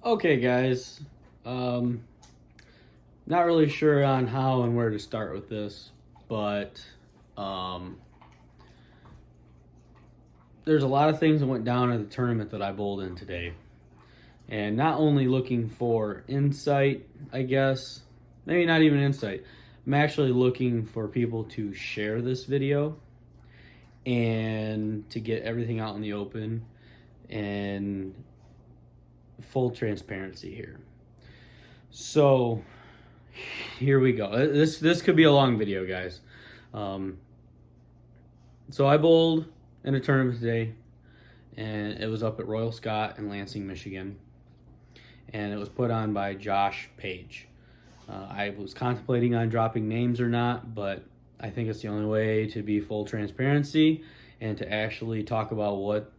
Okay, guys. Um, Not really sure on how and where to start with this, but um, there's a lot of things that went down at the tournament that I bowled in today. And not only looking for insight, I guess, maybe not even insight, I'm actually looking for people to share this video and to get everything out in the open and full transparency here. So here we go. This could be a long video, guys. Um, so I bowled in a tournament today, and it was up at Royal Scott in Lansing, Michigan, and it was put on by Josh Page. I was contemplating on dropping names or not, but I think it's the only way to be full transparency and to actually talk about what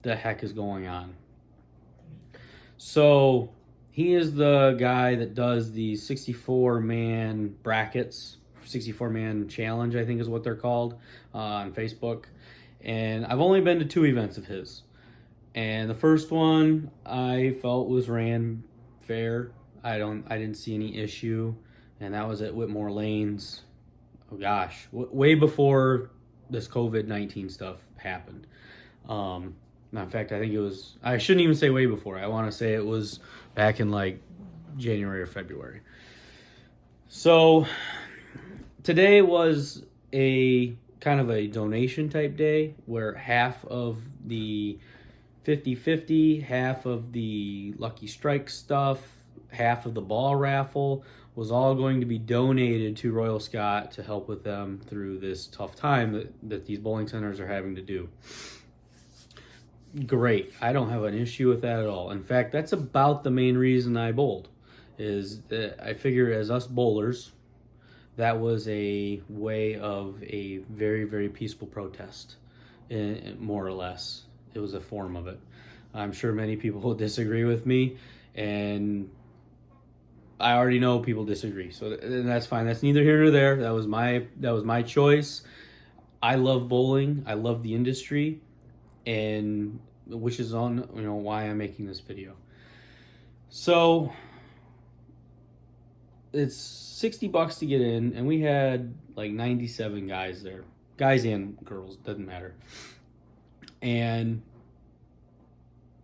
the heck is going on. So he is the guy that does the 64-man brackets, 64-man challenge, I think is what they're called, on Facebook. And I've only been to 2 events of his. And the first one I felt was ran fair. I didn't see any issue, and that was at Whitmore Lanes. Oh gosh, way before this COVID-19 stuff happened. In fact, I think it was. I shouldn't even say way before. I want to say it was back in like January or February. So today was a kind of a donation type day where half of the 50-50, half of the Lucky Strike stuff, half of the ball raffle was all going to be donated to Royal Scott to help with them through this tough time that these bowling centers are having to do. Great. I don't have an issue with that at all. In fact, that's about the main reason I bowled, is that I figure as us bowlers, that was a way of a very, very peaceful protest, more or less. It was a form of it. I'm sure many people will disagree with me, and I already know people disagree, so that's fine. That's neither here nor there. That was my choice. I love bowling. I love the industry, and which is on why I'm making this video. So it's $60 to get in, and we had like 97 guys there, guys and girls, doesn't matter. And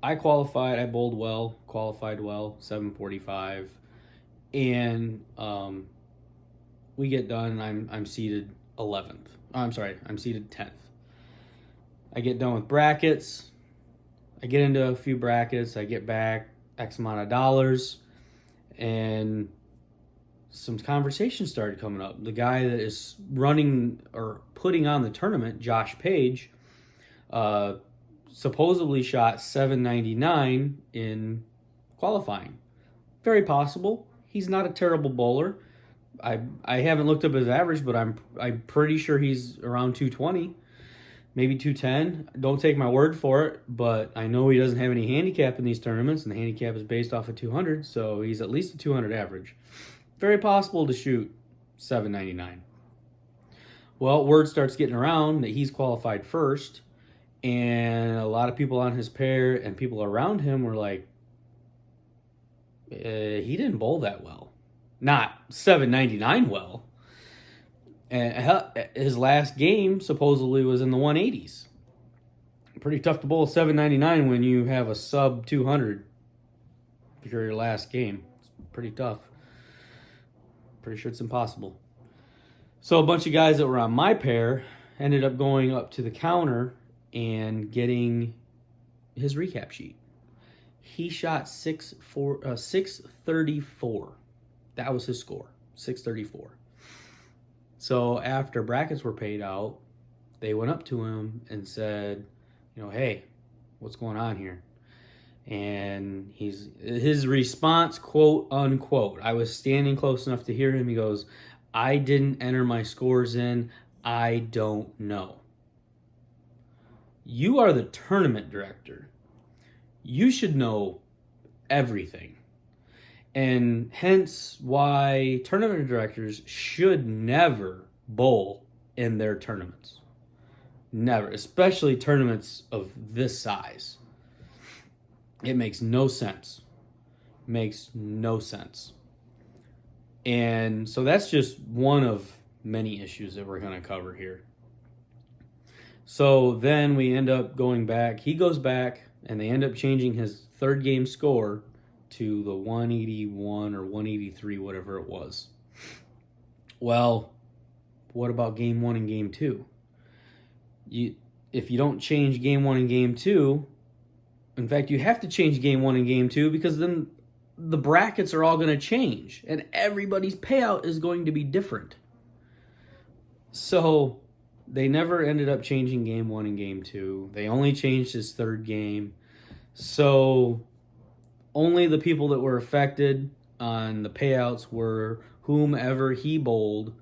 I qualified. I bowled well, qualified well, 745, and we get done. And I'm seated 11th. I'm sorry, I'm seated 10th. I get done with brackets. I get into a few brackets. I get back X amount of dollars, and some conversation started coming up. The guy that is running or putting on the tournament, Josh Page, supposedly shot 799 in qualifying. Very possible. He's not a terrible bowler. I haven't looked up his average, but I'm pretty sure he's around 220, maybe 210. Don't take my word for it, but I know he doesn't have any handicap in these tournaments, and the handicap is based off of 200, so he's at least a 200 average. Very possible to shoot 799. Well, word starts getting around that he's qualified first, and a lot of people on his pair and people around him were like, he didn't bowl that well. Not 799 well. And his last game supposedly was in the 180s. Pretty tough to bowl 799 when you have a sub 200 for your last game. It's pretty tough. Pretty sure it's impossible. So a bunch of guys that were on my pair ended up going up to the counter and getting his recap sheet. He shot 634. That was his score, 634. So after brackets were paid out, they went up to him and said, hey, what's going on here? And his response, quote unquote, I was standing close enough to hear him. He goes, I didn't enter my scores in. I don't know. You are the tournament director. You should know everything. And hence why tournament directors should never bowl in their tournaments. Never, especially tournaments of this size. It makes no sense. makes no sense. And so that's just one of many issues that we're going to cover here. So then we end up going back. He goes back, and they end up changing his third game score to the 181 or 183, whatever it was. Well, what about game 1 and game 2? If you don't change game 1 and game 2, in fact, you have to change game 1 and game 2, because then the brackets are all going to change and everybody's payout is going to be different. So they never ended up changing game 1 and game 2. They only changed his third game. So only the people that were affected on the payouts were whomever he bowled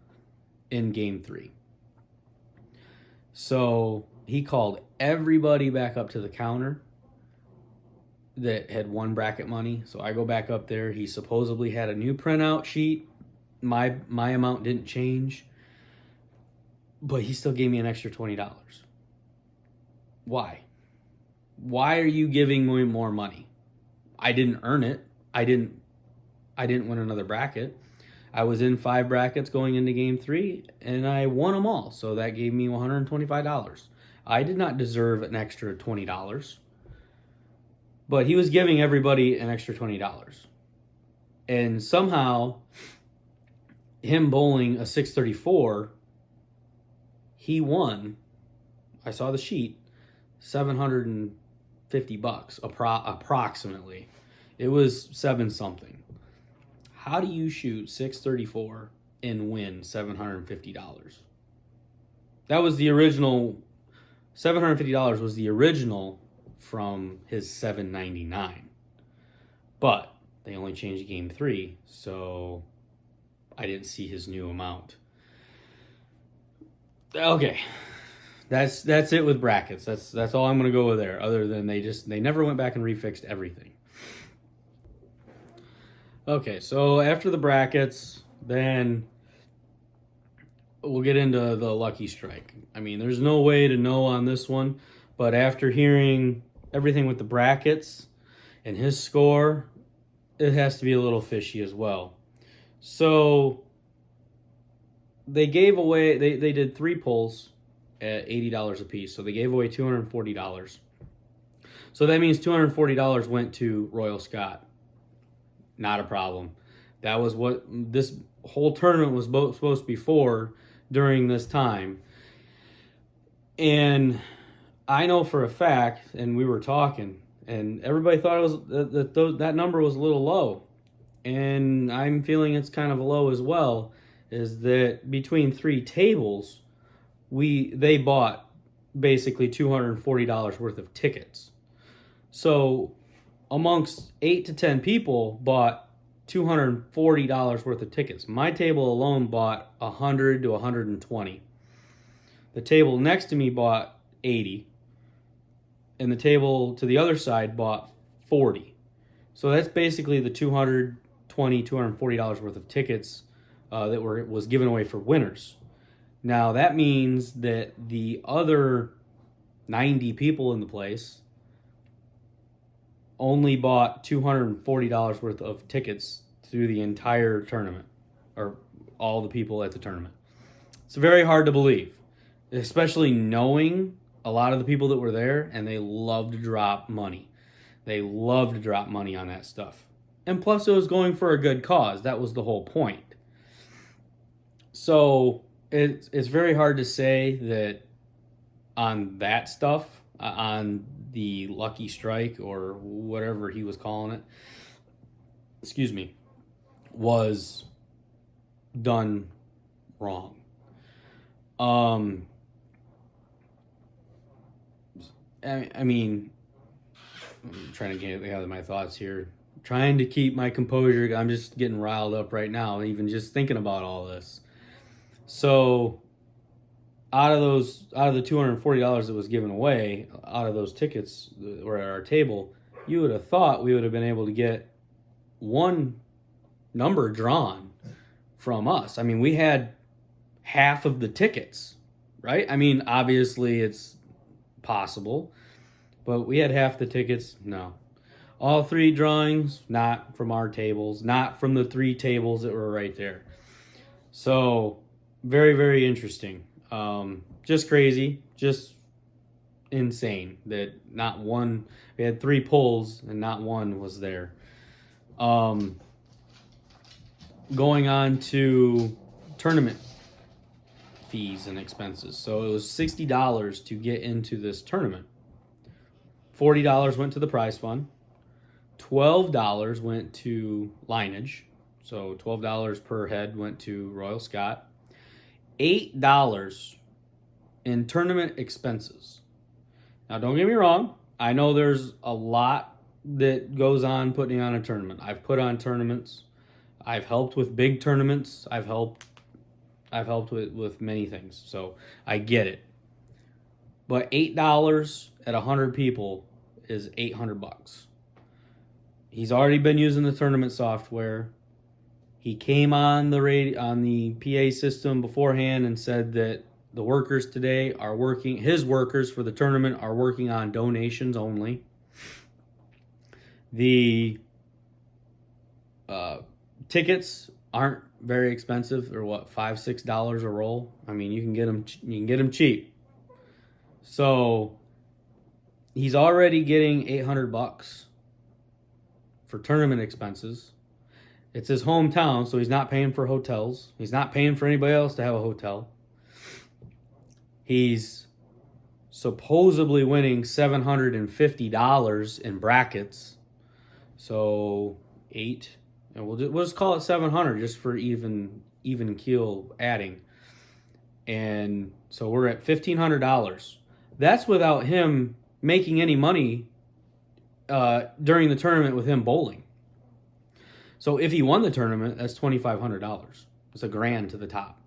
in game 3. So he called everybody back up to the counter that had won bracket money. So I go back up there. He supposedly had a new printout sheet. My amount didn't change, but he still gave me an extra $20. Why? Why are you giving me more money? I didn't earn it. I didn't win another bracket. I was in 5 brackets going into game 3, and I won them all. So that gave me $125. I did not deserve an extra $20. But he was giving everybody an extra $20. And somehow, him bowling a 634, he won, I saw the sheet, $750 approximately. It was 7 something. How do you shoot 634 and win $750? That was the original. $750 was the original from his $799. But they only changed game 3, so I didn't see his new amount. Okay. That's it with brackets. That's all I'm going to go with there, other than they never went back and refixed everything. Okay, so after the brackets, then we'll get into the lucky strike. I mean, there's no way to know on this one, but after hearing everything with the brackets and his score, it has to be a little fishy as well. So they gave away, they did 3 pulls at $80 a piece. So they gave away $240. So that means $240 went to Royal Scott. Not a problem. That was what this whole tournament was supposed to be for during this time. And I know for a fact, and we were talking, and everybody thought it was that number was a little low. And I'm feeling it's kind of low as well, is that between 3 tables, they bought basically $240 worth of tickets. So amongst 8 to 10 people bought $240 worth of tickets. My table alone bought 100 to 120. The table next to me bought 80. And the table to the other side bought 40. So that's basically the $220, $240 worth of tickets that was given away for winners. Now that means that the other 90 people in the place only bought $240 worth of tickets through the entire tournament, or all the people at the tournament. It's very hard to believe, especially knowing a lot of the people that were there, and they love to drop money. They love to drop money on that stuff. And plus it was going for a good cause. That was the whole point. So it's very hard to say that on that stuff, on the lucky strike or whatever he was calling it, was done wrong. I mean, I'm trying to gather my thoughts here. Trying to keep my composure. I'm just getting riled up right now, even just thinking about all this. So out of the $240 that was given away, out of those tickets that were at our table, you would have thought we would have been able to get one number drawn from us. I mean, we had half of the tickets, right? I mean, obviously it's possible, but we had half the tickets. No. All 3 drawings, not from our tables, not from the 3 tables that were right there. So, very, very interesting. Just crazy, just insane that not one, we had 3 pulls and not one was there. Going on to tournament fees and expenses. So it was $60 to get into this tournament. $40 went to the prize fund. $12 went to lineage. So $12 per head went to Royal Scott. $8 in tournament expenses. Now, don't get me wrong. I know there's a lot that goes on putting on a tournament. I've put on tournaments. I've helped with big tournaments. I've helped with many things. So I get it. But $8 at 100 people is $800. He's already been using the tournament software. He came on the PA system beforehand and said that the workers today are working, his workers for the tournament are working on donations only. The tickets aren't very expensive. They're what, $5-6 a roll. I mean, you can get them cheap. So he's already getting $800 for tournament expenses. It's his hometown, so he's not paying for hotels. He's not paying for anybody else to have a hotel. He's supposedly winning $750 in brackets. So 8, and we'll just call it 700 just for even keel adding. And so we're at $1,500. That's without him making any money during the tournament with him bowling. So if he won the tournament, that's $2,500. It's $1,000 to the top.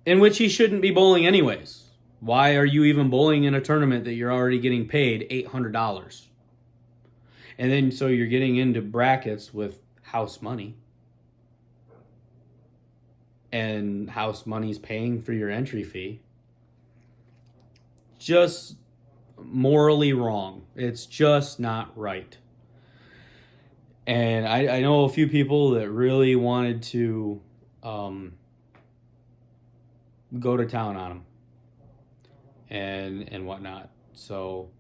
In which he shouldn't be bowling anyways. Why are you even bowling in a tournament that you're already getting paid $800? And then so you're getting into brackets with house money. And house money's paying for your entry fee. Just morally wrong. It's just not right. And I know a few people that really wanted to go to town on him and whatnot. So,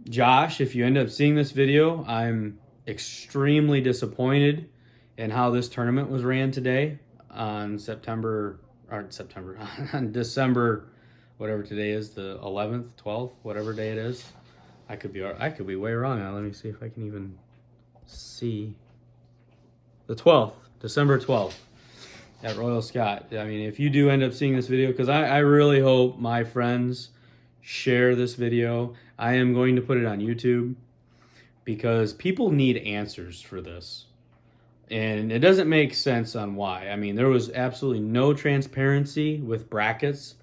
Josh, if you end up seeing this video, I'm extremely disappointed in how this tournament was ran today on on December, whatever today is, the 11th, 12th, whatever day it is. I could be way wrong now. Let me see if I can even see. The 12th, December 12th at Royal Scott. I mean, if you do end up seeing this video, because I really hope my friends share this video. I am going to put it on YouTube because people need answers for this. And it doesn't make sense on why. I mean, there was absolutely no transparency with brackets,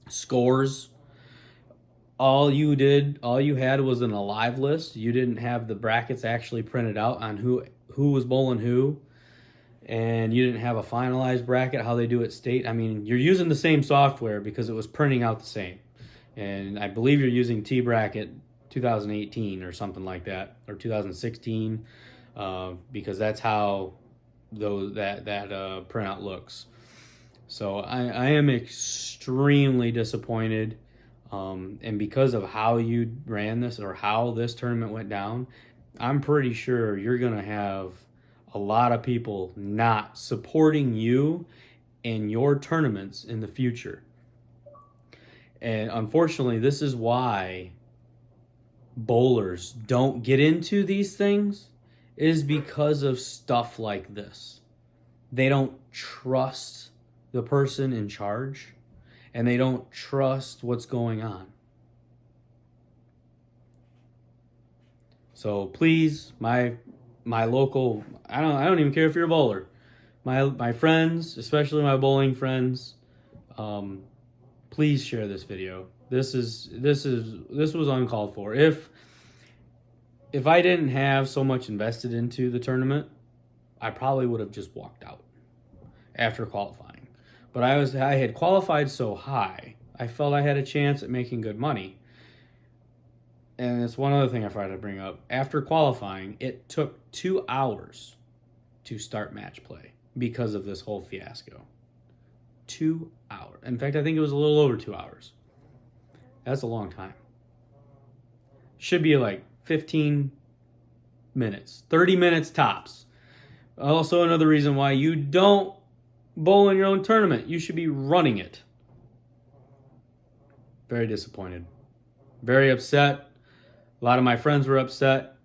scores. All you had was an alive list. You didn't have the brackets actually printed out on who was bowling who. And you didn't have a finalized bracket, how they do at state. I mean, you're using the same software because it was printing out the same. And I believe you're using T-Bracket 2018 or something like that, or 2016, because that's how that printout looks. So I am extremely disappointed. And because of how you ran this or how this tournament went down, I'm pretty sure you're going to have a lot of people not supporting you and your tournaments in the future. And unfortunately, this is why bowlers don't get into these things, is because of stuff like this. They don't trust the person in charge, and they don't trust what's going on. So please, my local, I don't even care if you're a bowler. My friends, especially my bowling friends, please share this video. This was uncalled for. If I didn't have so much invested into the tournament, I probably would have just walked out after qualifying. But I had qualified so high, I felt I had a chance at making good money. and it's one other thing I forgot to bring up. After qualifying, it took 2 hours to start match play because of this whole fiasco. 2 hours. In fact, I think it was a little over 2 hours. That's a long time. Should be like 15 minutes, 30 minutes tops. Also, another reason why you don't bowl in your own tournament. You should be running it. Very disappointed. Very upset. A lot of my friends were upset.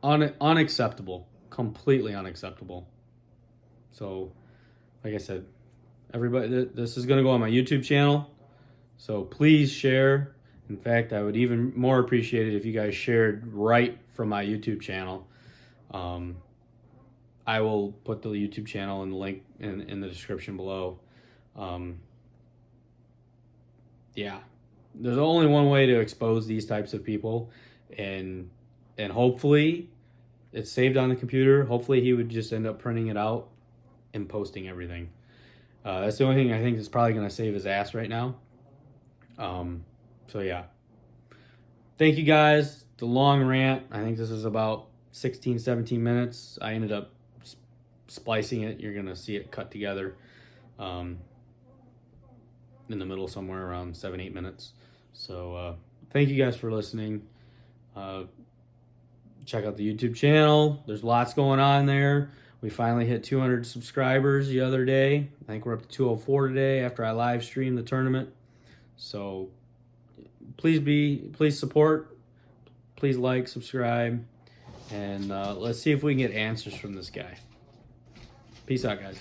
Unacceptable. Completely unacceptable. So, like I said, everybody, this is going to go on my YouTube channel. So please share. In fact, I would even more appreciate it if you guys shared right from my YouTube channel. I will put the YouTube channel and the link in the description below. Yeah, there's only one way to expose these types of people, and hopefully it's saved on the computer. Hopefully he would just end up printing it out and posting everything. That's the only thing I think is probably going to save his ass right now. So yeah, thank you guys. The long rant. I think this is about 16, 17 minutes. I ended up splicing it. You're going to see it cut together. In the middle somewhere around 7-8 minutes. So thank you guys for listening. Check out the YouTube channel. There's lots going on there. We finally hit 200 subscribers the other day. I think we're up to 204 today after I live streamed the tournament. So please support, please like, subscribe, and let's see if we can get answers from this guy. Peace out, guys.